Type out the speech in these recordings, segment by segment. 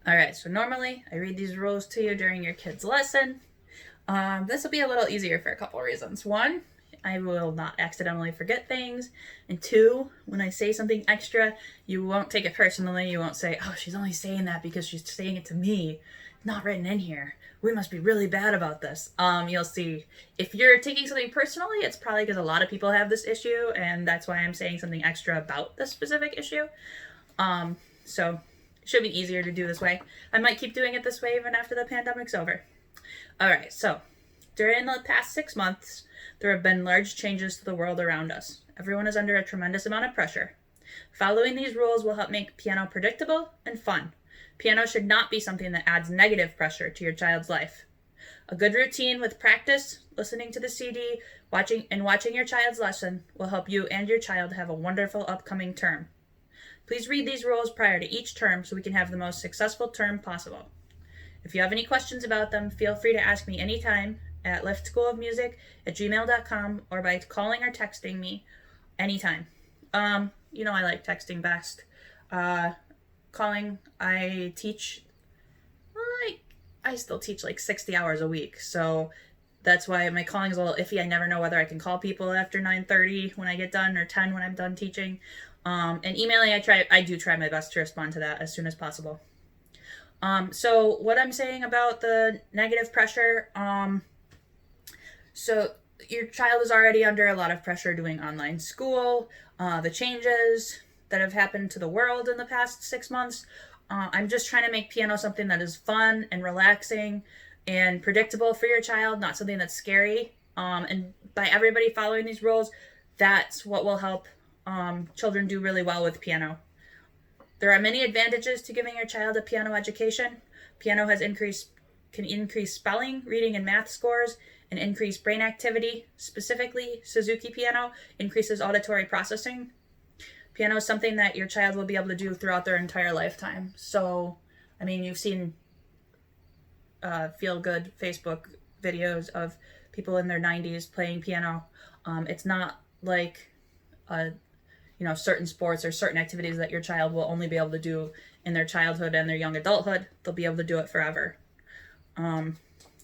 All right, so normally I read these rules to you during your kid's lesson. This will be a little easier for a couple reasons. One, I will not accidentally forget things. And two, when I say something extra, you won't take it personally. You won't say, oh, she's only saying that because she's saying it to me. It's not written in here. We must be really bad about this. You'll see if you're taking something personally, it's probably because a lot of people have this issue, and that's why I'm saying something extra about this specific issue. So it should be easier to do this way. I might keep doing it this way even after the pandemic's over. All right, so during the past 6 months, there have been large changes to the world around us. Everyone is under a tremendous amount of pressure. Following these rules will help make piano predictable and fun. Piano should not be something that adds negative pressure to your child's life. A good routine with practice, listening to the CD, watching your child's lesson will help you and your child have a wonderful upcoming term. Please read these rules prior to each term so we can have the most successful term possible. If you have any questions about them, feel free to ask me anytime at liftschoolofmusic@gmail.com or by calling or texting me anytime. I like texting best. Calling, I still teach like 60 hours a week, so that's why my calling is a little iffy. I never know whether I can call people after 9:30 when I get done or 10 when I'm done teaching. And emailing, I do try my best to respond to that as soon as possible. So what I'm saying about the negative pressure, so your child is already under a lot of pressure doing online school, the changes that have happened to the world in the past 6 months. I'm just trying to make piano something that is fun and relaxing and predictable for your child, not something that's scary. And by everybody following these rules, that's what will help children do really well with piano. There are many advantages to giving your child a piano education. Piano can increase spelling, reading, and math scores, and increase brain activity. Specifically, Suzuki piano increases auditory processing. Piano is something that your child will be able to do throughout their entire lifetime. So, you've seen feel-good Facebook videos of people in their 90s playing piano. It's not like certain sports or certain activities that your child will only be able to do in their childhood and their young adulthood. They'll be able to do it forever.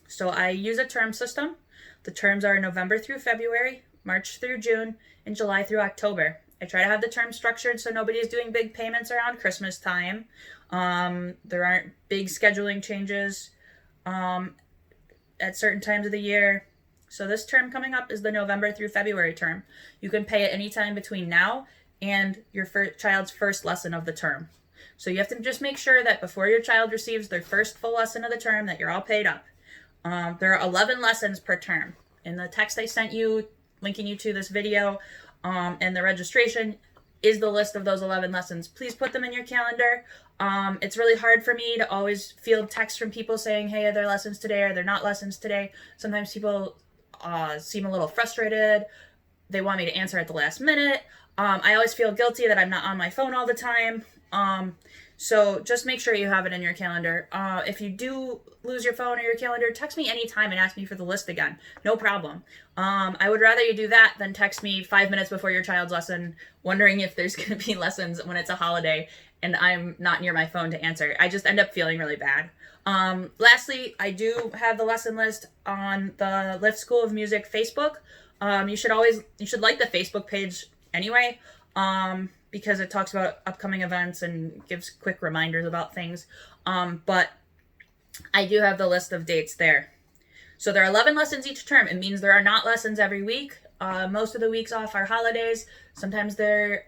So I use a term system. The terms are November through February, March through June, and July through October. I try to have the term structured so nobody's doing big payments around Christmas time. There aren't big scheduling changes at certain times of the year. So this term coming up is the November through February term. You can pay at any time between now and your child's first lesson of the term. So you have to just make sure that before your child receives their first full lesson of the term that you're all paid up. There are 11 lessons per term. In the text I sent you, linking you to this video, and the registration is the list of those 11 lessons. Please put them in your calendar. It's really hard for me to always field texts from people saying, hey, are there lessons today? Are there not lessons today? Sometimes people seem a little frustrated. They want me to answer at the last minute. I always feel guilty that I'm not on my phone all the time. So just make sure you have it in your calendar. If you do lose your phone or your calendar, text me anytime and ask me for the list again. No problem. I would rather you do that than text me 5 minutes before your child's lesson wondering if there's going to be lessons when it's a holiday and I'm not near my phone to answer. I just end up feeling really bad. Lastly, I do have the lesson list on the Lift School of Music Facebook. You should like the Facebook page anyway, because it talks about upcoming events and gives quick reminders about things. But I do have the list of dates there. So there are 11 lessons each term. It means there are not lessons every week. Most of the weeks off are holidays. Sometimes they're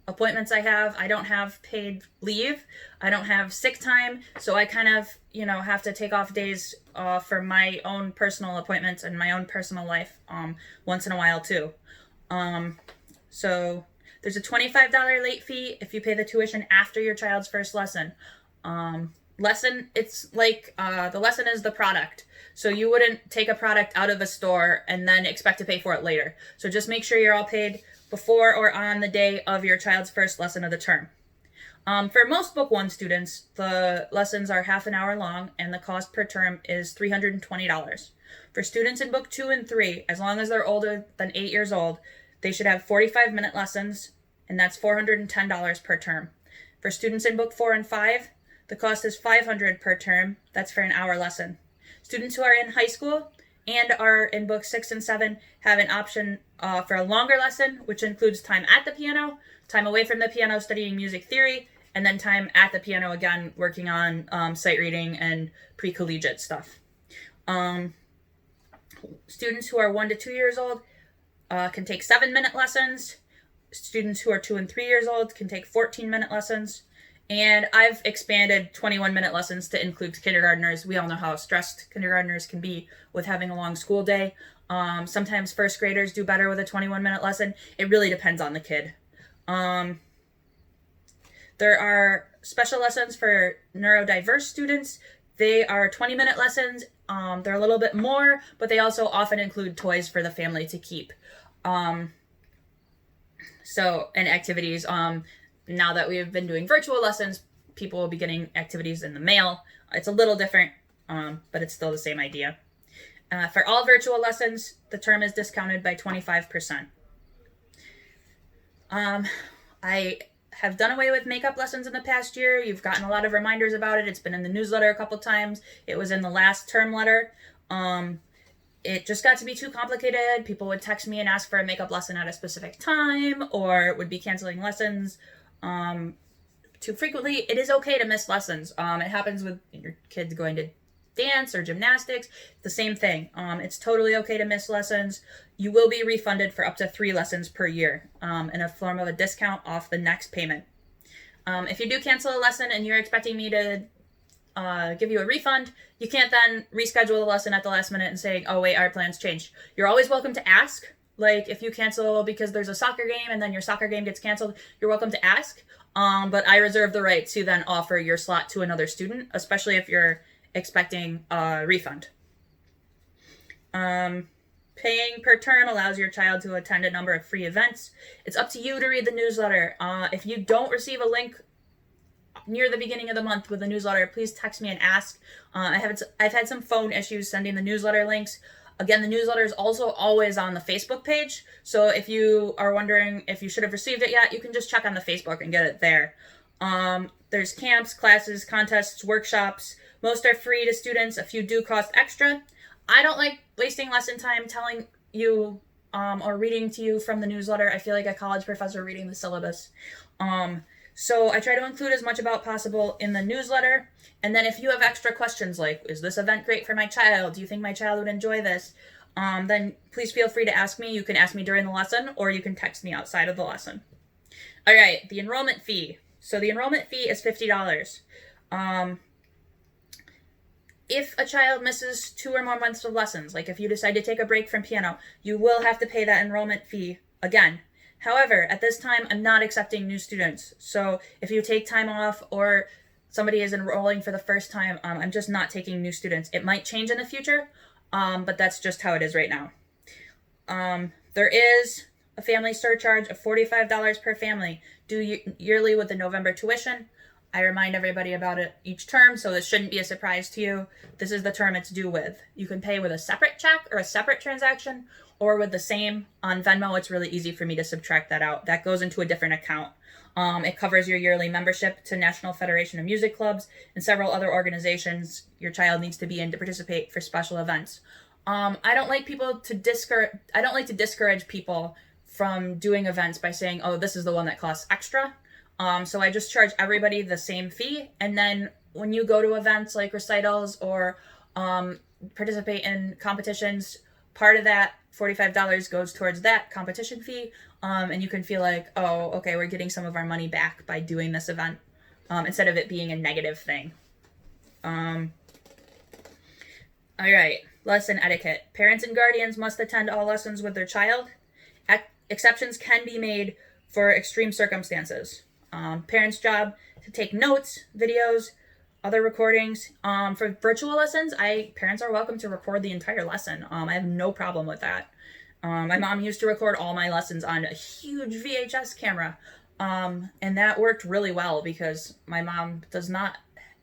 appointments I have. I don't have paid leave. I don't have sick time. So I kind of, have to take off days for my own personal appointments and my own personal life once in a while too. So there's a $25 late fee if you pay the tuition after your child's first lesson. It's like the lesson is the product. So you wouldn't take a product out of a store and then expect to pay for it later. So just make sure you're all paid before or on the day of your child's first lesson of the term. For most Book 1 students, the lessons are half an hour long and the cost per term is $320. For students in Book 2 and 3, as long as they're older than 8 years old, they should have 45-minute lessons, and that's $410 per term. For students in Book 4 and 5, the cost is $500 per term. That's for an hour lesson. Students who are in high school and are in books 6 and 7 have an option for a longer lesson, which includes time at the piano, time away from the piano studying music theory, and then time at the piano again working on sight reading and pre-collegiate stuff. Students who are 1 to 2 years old can take 7-minute lessons. Students who are 2 and 3 years old can take 14-minute lessons. And I've expanded 21-minute lessons to include kindergartners. We all know how stressed kindergartners can be with having a long school day. Sometimes first graders do better with a 21-minute lesson. It really depends on the kid. There are special lessons for neurodiverse students. They are 20-minute lessons. They're a little bit more, but they also often include toys for the family to keep. And activities. Now that we've been doing virtual lessons, people will be getting activities in the mail. It's a little different, but it's still the same idea. For all virtual lessons, the term is discounted by 25%. I have done away with makeup lessons in the past year. You've gotten a lot of reminders about it. It's been in the newsletter a couple times. It was in the last term letter. It just got to be too complicated. People would text me and ask for a makeup lesson at a specific time, or would be canceling lessons too frequently. It is okay to miss lessons. It happens with your kids going to dance or gymnastics. The same thing. It's totally okay to miss lessons. You will be refunded for up to 3 lessons per year in a form of a discount off the next payment. If you do cancel a lesson and you're expecting me to give you a refund, you can't then reschedule the lesson at the last minute and say, oh wait, our plans changed. You're always welcome to ask. Like if you cancel because there's a soccer game and then your soccer game gets canceled, you're welcome to ask. But I reserve the right to then offer your slot to another student, especially if you're expecting a refund. Paying per term allows your child to attend a number of free events. It's up to you to read the newsletter. If you don't receive a link near the beginning of the month with the newsletter, please text me and ask. I've had some phone issues sending the newsletter links. Again, the newsletter is also always on the Facebook page. So if you are wondering if you should have received it yet, you can just check on the Facebook and get it there. There's camps, classes, contests, workshops. Most are free to students. A few do cost extra. I don't like wasting lesson time telling you or reading to you from the newsletter. I feel like a college professor reading the syllabus. So I try to include as much about possible in the newsletter. And then if you have extra questions like, is this event great for my child? Do you think my child would enjoy this? Then please feel free to ask me. You can ask me during the lesson, or you can text me outside of the lesson. All right, the enrollment fee. So the enrollment fee is $50. If a child misses 2 or more months of lessons, like if you decide to take a break from piano, you will have to pay that enrollment fee again. However, at this time, I'm not accepting new students. So if you take time off or somebody is enrolling for the first time, I'm just not taking new students. It might change in the future, but that's just how it is right now. There is a family surcharge of $45 per family due yearly with the November tuition. I remind everybody about it each term, so this shouldn't be a surprise to you. This is the term it's due with. You can pay with a separate check or a separate transaction, or with the same. On Venmo, it's really easy for me to subtract that out. That goes into a different account. It covers your yearly membership to National Federation of Music Clubs and several other organizations your child needs to be in to participate for special events. I don't like to discourage people from doing events by saying, oh, this is the one that costs extra. So I just charge everybody the same fee. And then when you go to events like recitals or participate in competitions, part of that $45 goes towards that competition fee. And you can feel like, oh, okay, we're getting some of our money back by doing this event, instead of it being a negative thing. All right, lesson etiquette. Parents and guardians must attend all lessons with their child. Exceptions can be made for extreme circumstances. Parents' job to take notes, videos, other recordings. For virtual lessons, parents are welcome to record the entire lesson. I have no problem with that. My mom used to record all my lessons on a huge VHS camera. And that worked really well because my mom does not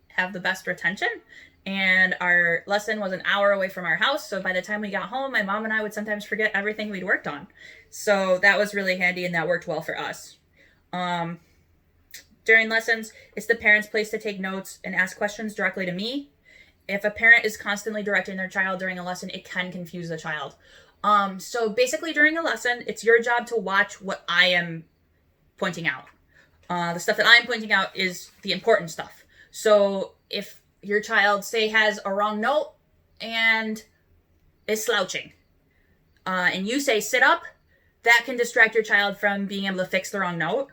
have the best retention. And our lesson was an hour away from our house. So by the time we got home, my mom and I would sometimes forget everything we'd worked on. So that was really handy and that worked well for us. during lessons, it's the parent's place to take notes and ask questions directly to me. If a parent is constantly directing their child during a lesson, it can confuse the child. So basically during a lesson, it's your job to watch what I am pointing out. The stuff that I'm pointing out is the important stuff. So if your child, say, has a wrong note and is slouching, and you say sit up, that can distract your child from being able to fix the wrong note.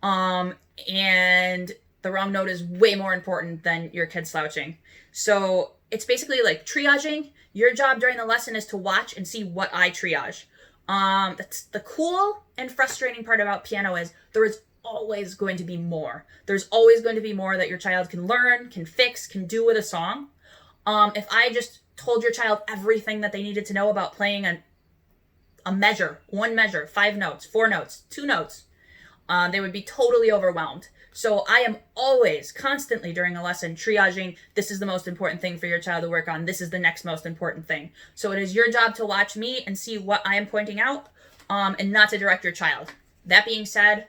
And the wrong note is way more important than your kid slouching. So it's basically like triaging. Your job during the lesson is to watch and see what I triage. That's the cool and frustrating part about piano is there is always going to be more. There's always going to be more that your child can learn, can fix, can do with a song. If I just told your child everything that they needed to know about playing a measure, one measure, 5 notes, 4 notes, 2 notes, they would be totally overwhelmed. So I am always, constantly during a lesson, triaging, this is the most important thing for your child to work on, this is the next most important thing. So it is your job to watch me and see what I am pointing out, and not to direct your child. That being said,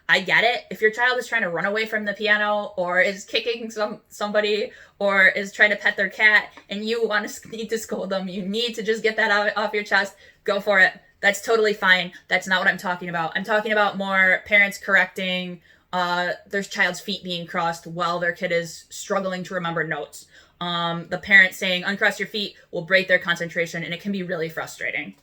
I get it. If your child is trying to run away from the piano or is kicking somebody or is trying to pet their cat and you need to scold them, you need to just get that off your chest, go for it. That's totally fine. That's not what I'm talking about. I'm talking about more parents correcting their child's feet being crossed while their kid is struggling to remember notes. The parent saying, uncross your feet, will break their concentration, and it can be really frustrating.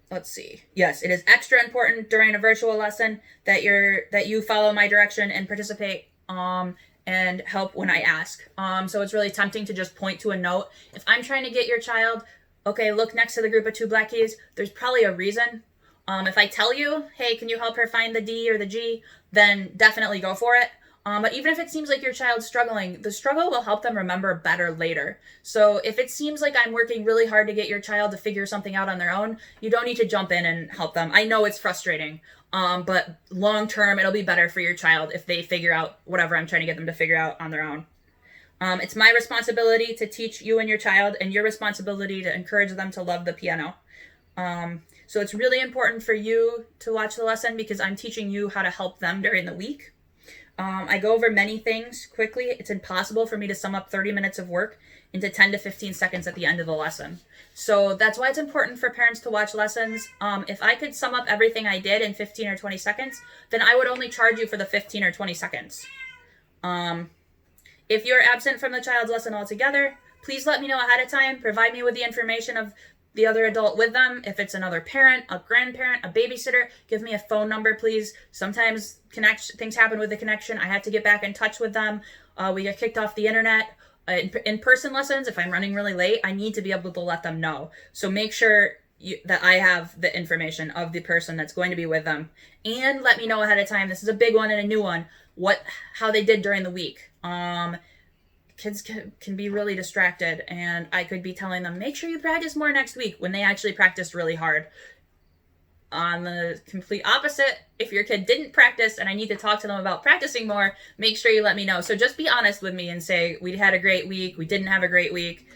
Let's see. Yes, it is extra important during a virtual lesson that you follow my direction and participate and help when I ask. So it's really tempting to just point to a note. If I'm trying to get your child, okay, look next to the group of 2 black keys, there's probably a reason. If I tell you, hey, can you help her find the D or the G, then definitely go for it. But even if it seems like your child's struggling, the struggle will help them remember better later. So if it seems like I'm working really hard to get your child to figure something out on their own, you don't need to jump in and help them. I know it's frustrating, but long term, it'll be better for your child if they figure out whatever I'm trying to get them to figure out on their own. It's my responsibility to teach you and your child, and your responsibility to encourage them to love the piano. So it's really important for you to watch the lesson because I'm teaching you how to help them during the week. I go over many things quickly. It's impossible for me to sum up 30 minutes of work into 10 to 15 seconds at the end of the lesson. So that's why it's important for parents to watch lessons. If I could sum up everything I did in 15 or 20 seconds, then I would only charge you for the 15 or 20 seconds. If you're absent from the child's lesson altogether, please let me know ahead of time. Provide me with the information of the other adult with them. If it's another parent, a grandparent, a babysitter, give me a phone number, please. Sometimes things happen with the connection. I have to get back in touch with them. We get kicked off the internet. In-person lessons, if I'm running really late, I need to be able to let them know. So make sure that I have the information of the person that's going to be with them. And let me know ahead of time. This is a big one and a new one. How they did during the week. Kids can be really distracted, and I could be telling them, make sure you practice more next week, when they actually practiced really hard. On the complete opposite, if your kid didn't practice and I need to talk to them about practicing more, make sure you let me know. So just be honest with me and say, we had a great week, we didn't have a great week.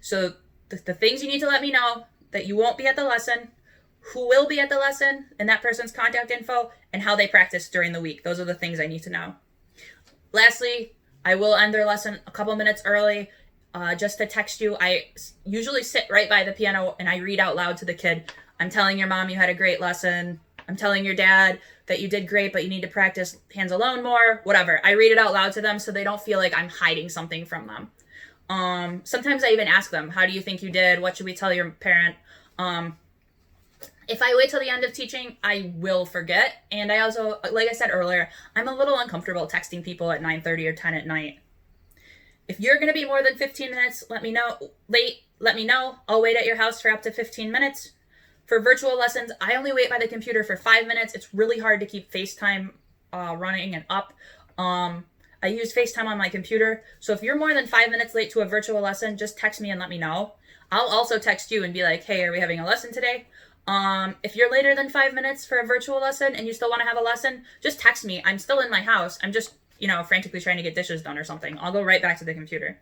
So the things you need to let me know, that you won't be at the lesson, who will be at the lesson, and that person's contact info, and how they practice during the week. Those are the things I need to know. Lastly, I will end their lesson a couple minutes early, just to text you. I usually sit right by the piano and I read out loud to the kid. I'm telling your mom you had a great lesson. I'm telling your dad that you did great, but you need to practice hands alone more, whatever. I read it out loud to them so they don't feel like I'm hiding something from them. Sometimes I even ask them, how do you think you did? What should we tell your parent? If I wait till the end of teaching, I will forget. And I also, like I said earlier, I'm a little uncomfortable texting people at 9:30 or 10 at night. If you're going to be more than 15 minutes, let me know. Let me know. I'll wait at your house for up to 15 minutes. For virtual lessons, I only wait by the computer for 5 minutes. It's really hard to keep FaceTime running and up. I use FaceTime on my computer. So if you're more than 5 minutes late to a virtual lesson, just text me and let me know. I'll also text you and be like, hey, are we having a lesson today? If you're later than 5 minutes for a virtual lesson and you still want to have a lesson, just text me. I'm still in my house. I'm just, frantically trying to get dishes done or something. I'll go right back to the computer.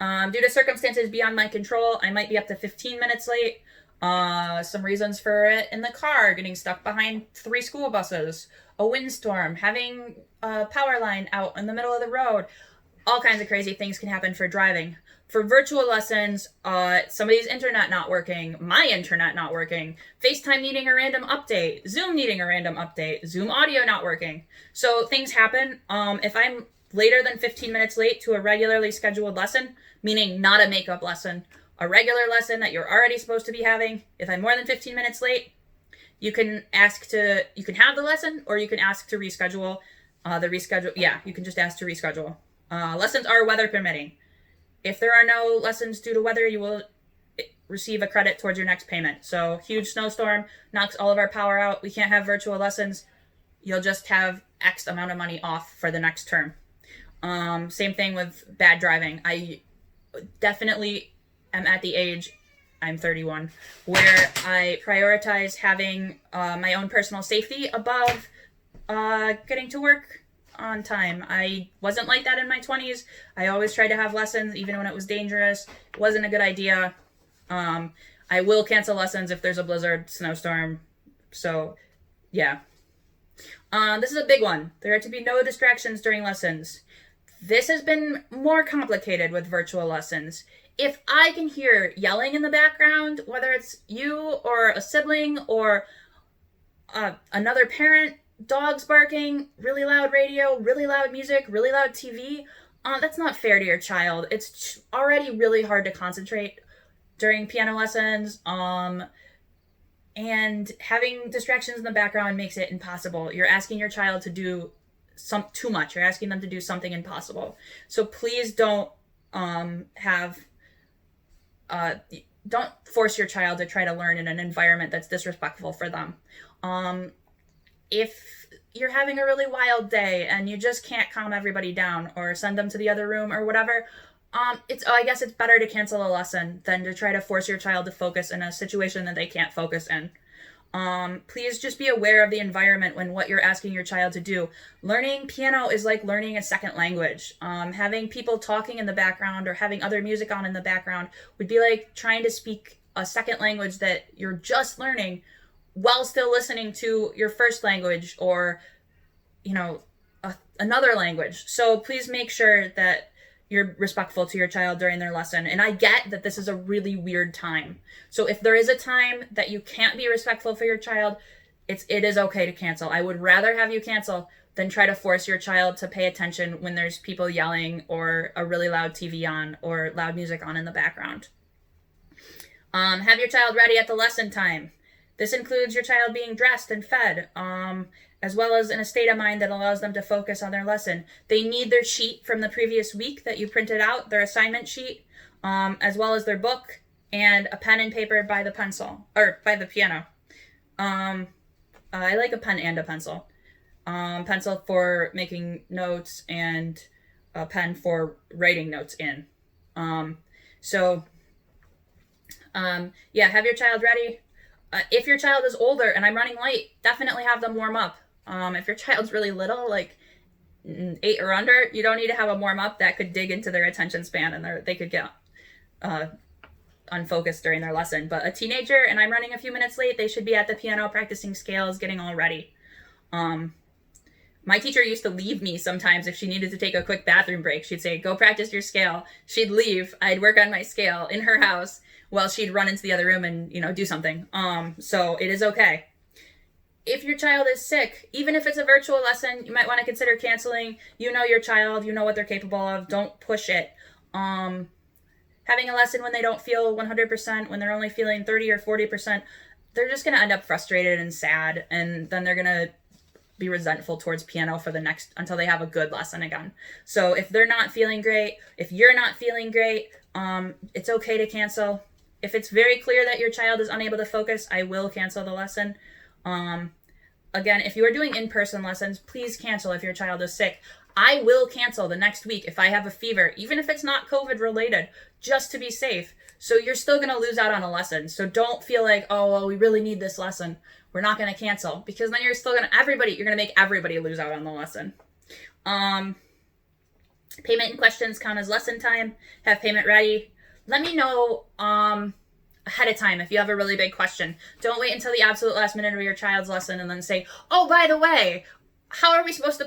Due to circumstances beyond my control, I might be up to 15 minutes late. Some reasons for it in the car, getting stuck behind 3 school buses, a windstorm, having a power line out in the middle of the road. All kinds of crazy things can happen for driving. For virtual lessons, somebody's internet not working, my internet not working, FaceTime needing a random update, Zoom needing a random update, Zoom audio not working. So things happen. If I'm later than 15 minutes late to a regularly scheduled lesson, meaning not a makeup lesson, a regular lesson that you're already supposed to be having, if I'm more than 15 minutes late, you can have the lesson, or you can ask to reschedule. You can just ask to reschedule. Lessons are weather permitting. If there are no lessons due to weather, you will receive a credit towards your next payment. So huge snowstorm knocks all of our power out. We can't have virtual lessons. You'll just have X amount of money off for the next term. Same thing with bad driving. I definitely am at the age, I'm 31, where I prioritize having my own personal safety above getting to work on time. I wasn't like that in my 20s. I always tried to have lessons even when it was dangerous. It wasn't a good idea. I will cancel lessons if there's a blizzard, snowstorm. So, yeah. This is a big one. There are to be no distractions during lessons. This has been more complicated with virtual lessons. If I can hear yelling in the background, whether it's you or a sibling or another parent, dogs barking, really loud radio, really loud music, really loud TV, that's not fair to your child. It's already really hard to concentrate during piano lessons, and having distractions in the background makes it impossible. You're asking your child to do too much. You're asking them to do something impossible. So please don't don't force your child to try to learn in an environment that's disrespectful for them. If you're having a really wild day and you just can't calm everybody down or send them to the other room or whatever, I guess it's better to cancel a lesson than to try to force your child to focus in a situation that they can't focus in. Please just be aware of the environment when what you're asking your child to do. Learning piano is like learning a second language. Having people talking in the background or having other music on in the background would be like trying to speak a second language that you're just learning while still listening to your first language or, another language. So please make sure that you're respectful to your child during their lesson. And I get that this is a really weird time. So if there is a time that you can't be respectful for your child, it is okay to cancel. I would rather have you cancel than try to force your child to pay attention when there's people yelling or a really loud TV on or loud music on in the background. Have your child ready at the lesson time. This includes your child being dressed and fed, as well as in a state of mind that allows them to focus on their lesson. They need their sheet from the previous week that you printed out, their assignment sheet, as well as their book and a pen and paper by the piano. I like a pen and a pencil. Pencil for making notes and a pen for writing notes in. Have your child ready. If your child is older and I'm running late, definitely have them warm up. If your child's really little, like 8 or under, you don't need to have them warm up. That could dig into their attention span and they could get unfocused during their lesson. But a teenager and I'm running a few minutes late, they should be at the piano practicing scales, getting all ready. My teacher used to leave me sometimes if she needed to take a quick bathroom break. She'd say, go practice your scale. She'd leave. I'd work on my scale in her house while she'd run into the other room and, do something. So it is okay. If your child is sick, even if it's a virtual lesson, you might want to consider canceling. You know your child, you know what they're capable of. Don't push it. Having a lesson when they don't feel 100%, when they're only feeling 30 or 40%, they're just going to end up frustrated and sad, and then they're going to be resentful towards piano until they have a good lesson again. So if they're not feeling great, if you're not feeling great, it's okay to cancel. If it's very clear that your child is unable to focus, I will cancel the lesson. Again, if you are doing in-person lessons, please cancel if your child is sick. I will cancel the next week if I have a fever, even if it's not COVID related, just to be safe. So you're still going to lose out on a lesson. So don't feel like, oh, well, we really need this lesson. We're not going to cancel, because then you're going to make everybody lose out on the lesson. Payment and questions count as lesson time. Have payment ready. Let me know ahead of time if you have a really big question. Don't wait until the absolute last minute of your child's lesson and then say, oh, by the way, how are we supposed to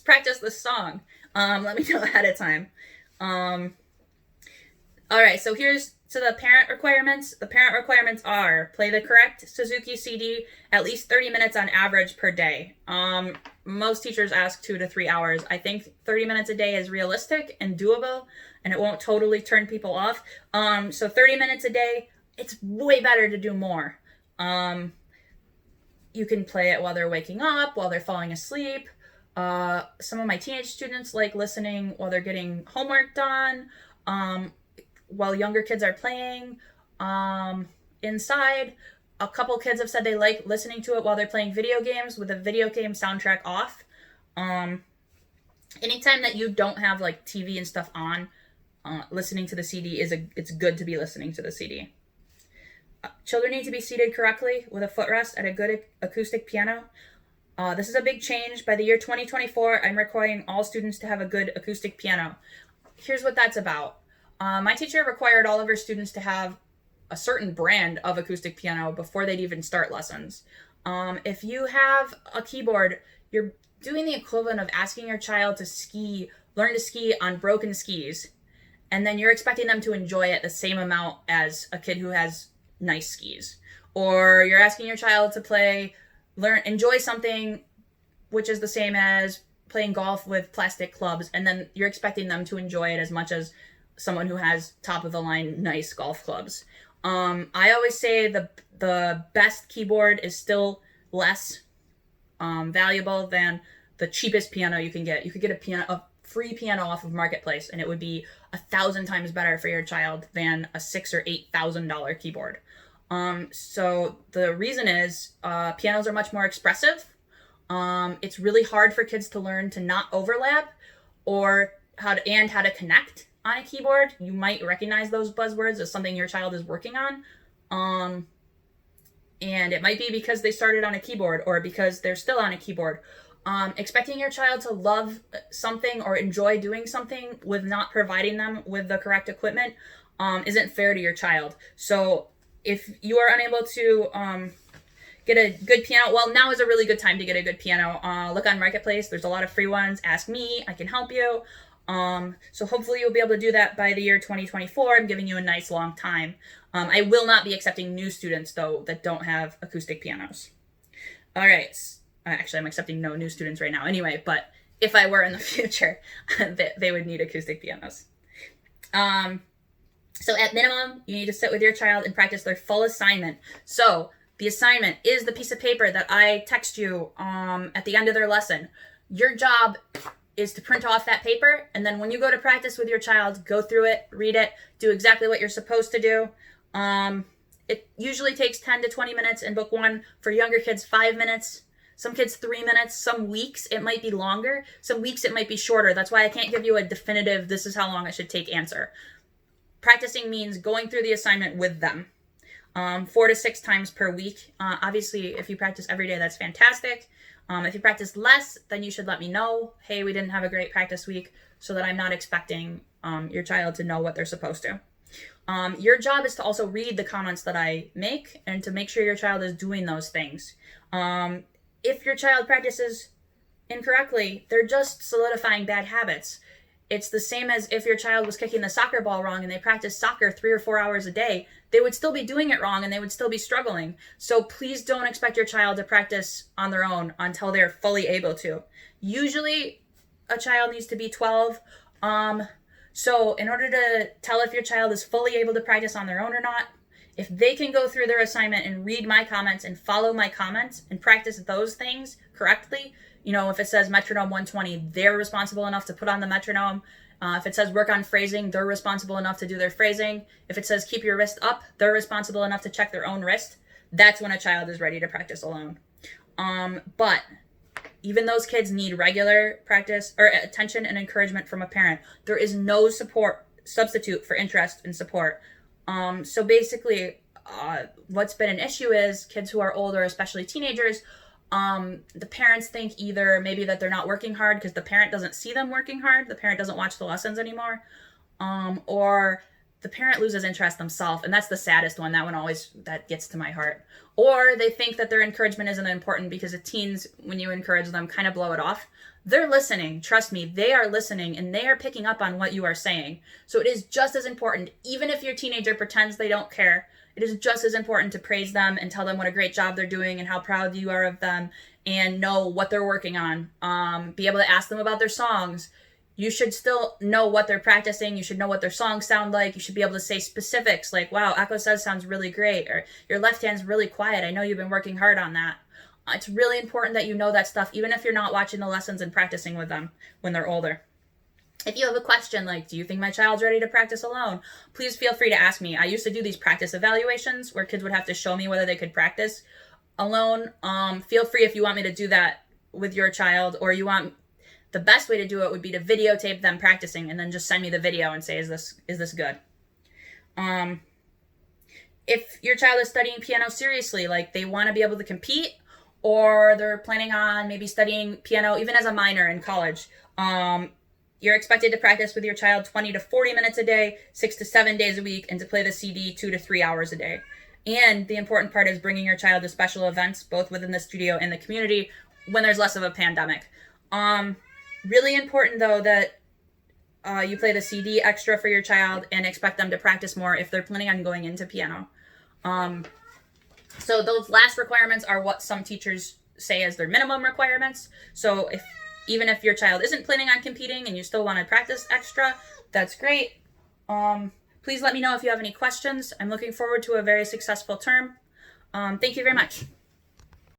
practice this song? Let me know ahead of time. All right, so here's the parent requirements. The parent requirements are play the correct Suzuki CD at least 30 minutes on average per day. Most teachers ask 2 to 3 hours. I think 30 minutes a day is realistic and doable, and it won't totally turn people off. So 30 minutes a day, it's way better to do more. You can play it while they're waking up, while they're falling asleep. Some of my teenage students like listening while they're getting homework done, while younger kids are playing inside. A couple kids have said they like listening to it while they're playing video games with a video game soundtrack off. Anytime that you don't have like TV and stuff on, listening to the CD it's good to be listening to the CD. Children need to be seated correctly with a footrest at a good acoustic piano. This is a big change. By the year 2024, I'm requiring all students to have a good acoustic piano. Here's what that's about. My teacher required all of her students to have a certain brand of acoustic piano before they'd even start lessons. If you have a keyboard, you're doing the equivalent of asking your child to learn to ski on broken skis, and then you're expecting them to enjoy it the same amount as a kid who has nice skis. Or you're asking your child to enjoy something which is the same as playing golf with plastic clubs, and then you're expecting them to enjoy it as much as someone who has top of the line nice golf clubs. I always say the best keyboard is still less valuable than the cheapest piano you can get. You could get a free piano off of Marketplace, and it would be 1,000 times better for your child than a $6,000 or $8,000 keyboard. So the reason is pianos are much more expressive. It's really hard for kids to learn to not overlap or how to connect on a keyboard. You might recognize those buzzwords as something your child is working on. And it might be because they started on a keyboard or because they're still on a keyboard. Expecting your child to love something or enjoy doing something with not providing them with the correct equipment isn't fair to your child. So if you are unable to get a good piano, well, now is a really good time to get a good piano. Look on Marketplace. There's a lot of free ones. Ask me. I can help you. So hopefully you'll be able to do that by the year 2024. I'm giving you a nice long time. I will not be accepting new students, though, that don't have acoustic pianos. All right. Actually, I'm accepting no new students right now anyway, but if I were in the future, they would need acoustic pianos. So at minimum, you need to sit with your child and practice their full assignment. So the assignment is the piece of paper that I text you at the end of their lesson. Your job is to print off that paper, and then when you go to practice with your child, go through it, read it, do exactly what you're supposed to do. It usually takes 10 to 20 minutes in book 1. For younger kids, 5 minutes. Some kids 3 minutes. Some weeks it might be longer. Some weeks it might be shorter. That's why I can't give you a definitive this is how long it should take answer. Practicing means going through the assignment with them 4 to 6 times per week. Obviously, if you practice every day, that's fantastic. If you practice less, then you should let me know. Hey, we didn't have a great practice week, so that I'm not expecting your child to know what they're supposed to. Your job is to also read the comments that I make and to make sure your child is doing those things. If your child practices incorrectly, they're just solidifying bad habits. It's the same as if your child was kicking the soccer ball wrong and they practiced soccer 3 or 4 hours a day. They would still be doing it wrong and they would still be struggling. So please don't expect your child to practice on their own until they're fully able to. Usually a child needs to be 12. So in order to tell if your child is fully able to practice on their own or not, if they can go through their assignment and read my comments and follow my comments and practice those things correctly, if it says metronome 120, they're responsible enough to put on the metronome. If it says work on phrasing, they're responsible enough to do their phrasing. If it says keep your wrist up, they're responsible enough to check their own wrist. That's when a child is ready to practice alone. But even those kids need regular practice or attention and encouragement from a parent. There is no substitute for interest and support. So basically, what's been an issue is kids who are older, especially teenagers, the parents think either maybe that they're not working hard because the parent doesn't see them working hard. The parent doesn't watch the lessons anymore. Or the parent loses interest themselves, and that's the saddest one. That one always, that gets to my heart. Or they think that their encouragement isn't important because the teens, when you encourage them, kind of blow it off. They're listening. Trust me, they are listening, and they are picking up on what you are saying. So it is just as important, even if your teenager pretends they don't care, it is just as important to praise them and tell them what a great job they're doing and how proud you are of them, and know what they're working on. Be able to ask them about their songs. You should still know what they're practicing. You should know what their songs sound like. You should be able to say specifics like, wow, Echo Says sounds really great, or your left hand's really quiet. I know you've been working hard on that. It's really important that you know that stuff, even if you're not watching the lessons and practicing with them when they're older. If you have a question like, do you think my child's ready to practice alone? Please feel free to ask me. I used to do these practice evaluations where kids would have to show me whether they could practice alone. Feel free if you want me to do that with your child, or you want, the best way to do it would be to videotape them practicing and then just send me the video and say, is this good? If your child is studying piano seriously, like they want to be able to compete, or they're planning on maybe studying piano even as a minor in college, you're expected to practice with your child 20 to 40 minutes a day, 6 to 7 days a week, and to play the CD 2 to 3 hours a day. And the important part is bringing your child to special events, both within the studio and the community, when there's less of a pandemic. Really important, though, that you play the CD extra for your child and expect them to practice more if they're planning on going into piano. So those last requirements are what some teachers say as their minimum requirements. So even if your child isn't planning on competing and you still want to practice extra, that's great. Please let me know if you have any questions. I'm looking forward to a very successful term. Thank you very much.